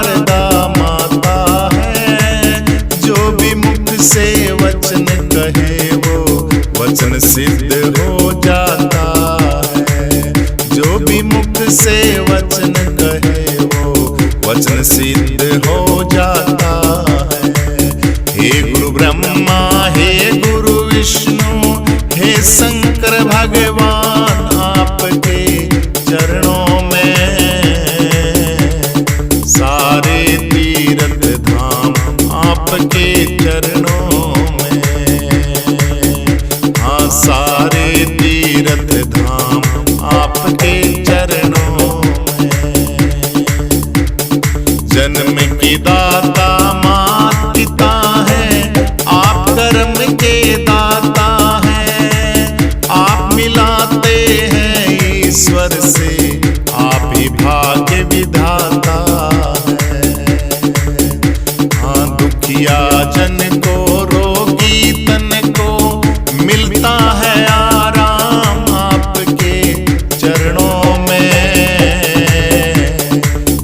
शारदा माता है। जो भी मुख से वचन कहे वो वचन सिद्ध हो जाता है। जो भी मुख से वचन कहे वो वचन सिद्ध हो जाता है। हे गुरु ब्रह्मा, हे गुरु विष्णु, हे शंकर भगवान, आपके चरणों में सारे तीर्थ धाम, आपके चरणों में। हाँ, सारे तीर्थ धाम आपके चरणों में। जन्म की दाता मात पिता है, आप कर्म के दाता हैं। आप मिलाते हैं ईश्वर से, आप ही भाग्य विधाता है। हाँ, दुखिया जन को, रोगी तन को मिलता है आराम आपके चरणों में।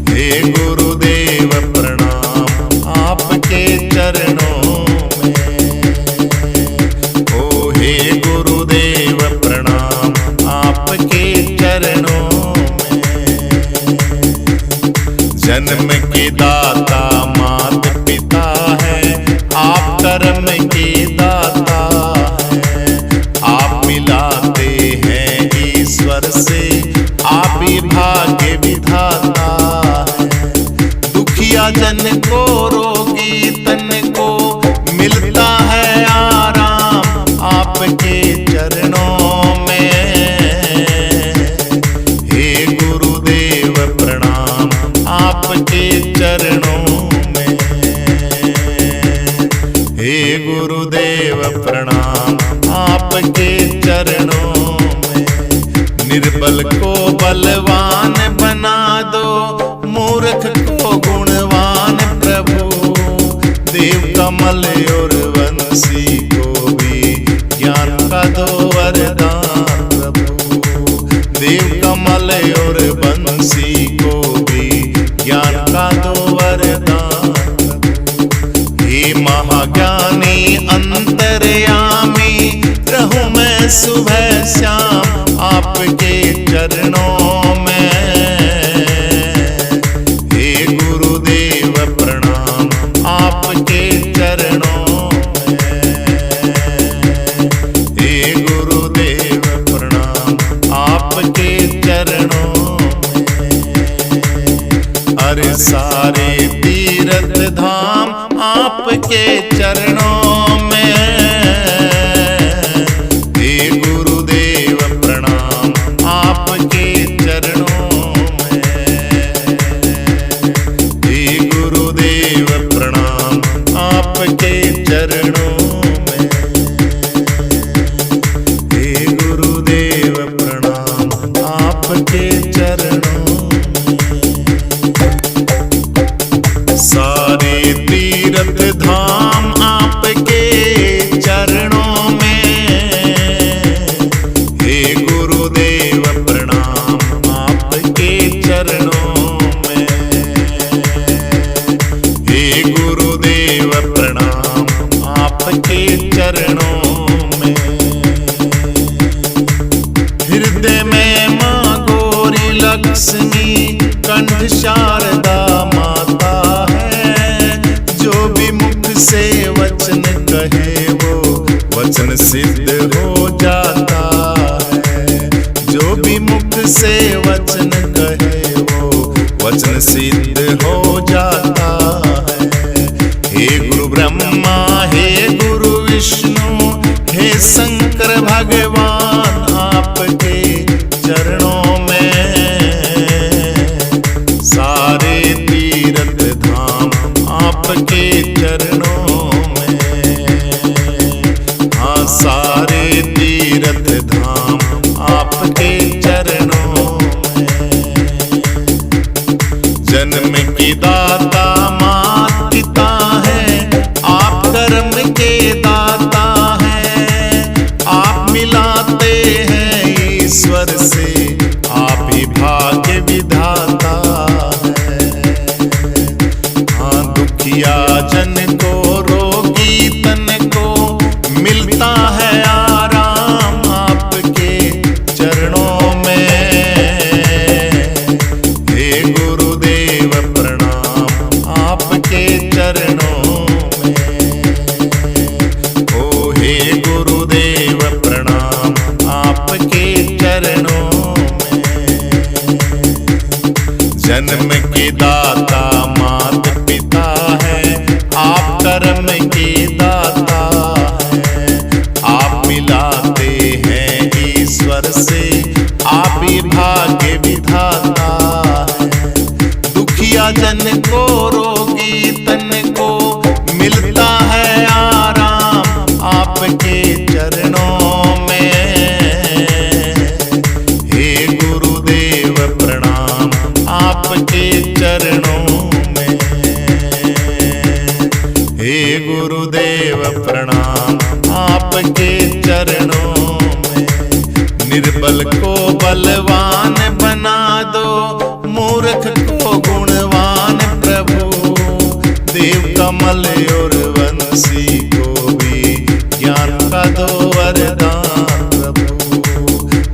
हे गुरुदेव प्रणाम आपके चरणों में। ओ हे गुरुदेव प्रणाम आपके चरणों में। जन्म के दाता मात पिता है, आप कर्म के दाता है। आप मिलाते हैं ईश्वर से, आप ही भाग्य विधाता है। दुखिया जन को, रोगी तन को मिलता है आराम आपके चरणों में। हे गुरुदेव प्रणाम आपके चरणों में। हे गुरुदेव प्रणाम आपके चरणों में। निर्बल को बलवान बना दो, मूर्ख को गुणवान प्रभु। देव कमल और वंशी को भी ज्ञान का दो वरदान प्रभु। देव कमल और वंशी को भी ज्ञान का दो वरदान प्रभु। हे महाज्ञानी अंतर्यामी, रहूं मैं सुबह शाम आपके चरणों में। हे गुरुदेव प्रणाम आपके चरणों में। हे गुरुदेव प्रणाम आपके चरणों में। अरे सारे तीर्थ धाम आपके चरणों में। हे गुरुदेव प्रणाम आपके चरणों में। हे गुरुदेव प्रणाम आपके चरणों में। हे गुरुदेव प्रणाम आपके चरणों में। सारे तीर्थ धाम आपके चरणों में। हे गुरुदेव प्रणाम आपके चरणों में। हे गुरुदेव प्रणाम आपके चरणों में। हृदय में माँ गौरी लक्ष्मी, कंठ शारदा माता है। जो भी मुख से वचन कहे वो वचन सिद्ध हो जाता है। जो भी मुख से वचन कहे वो वचन सिद्ध हो जाता है। हे गुरु ब्रह्मा, हे गुरु विष्णु, हे शंकर भगवान, आपके चरणों में सारे तीर्थ धाम आपके चरणों में। हाँ, सारे तीर्थ धाम आपके चरणों में। जन्म की दाता मात पिता है, आप कर्म के दाता हैं। आप मिलाते हैं ईश्वर से, आप ही भाग्य विधाता है। दुखिया जन को, रोगी तन को मिलता है आराम आपके चरणों में। हे गुरुदेव प्रणाम आपके चरणों में। ओ हे गुरुदेव प्रणाम आपके चरणों में। जन्म के दाता माता पिता है, आप कर्म के दाता है। आप मिलाते हैं ईश्वर से, आप ही भाग्य विधाता है। दुखिया जन को, रोगी तन को मिलता है आराम आपके चरणों में। हे गुरुदेव प्रणाम आपके चरणों में। हे गुरुदेव प्रणाम आपके चरणों में। निर्बल को बलवान बना दो, मूर्ख को गुणवान प्रभु। देव कमल और वंशी को भी ज्ञान का दो वरदान प्रभु।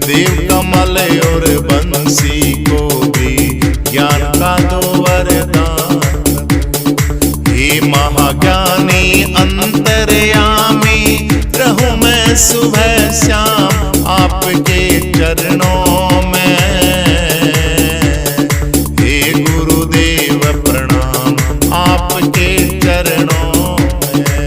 देव कमल और वंशी को भी ज्ञान का दो वरदान प्रभु। हे महाज्ञानी अंतर्यामी, रहूं मैं सुबह शाम आपके चरणों में। हे गुरुदेव प्रणाम आपके चरणों में।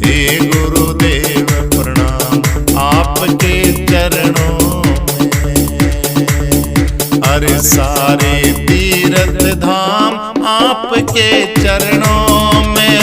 हे गुरुदेव प्रणाम आपके चरणों में। अरे सारे तीर्थ धाम आपके चरणों में।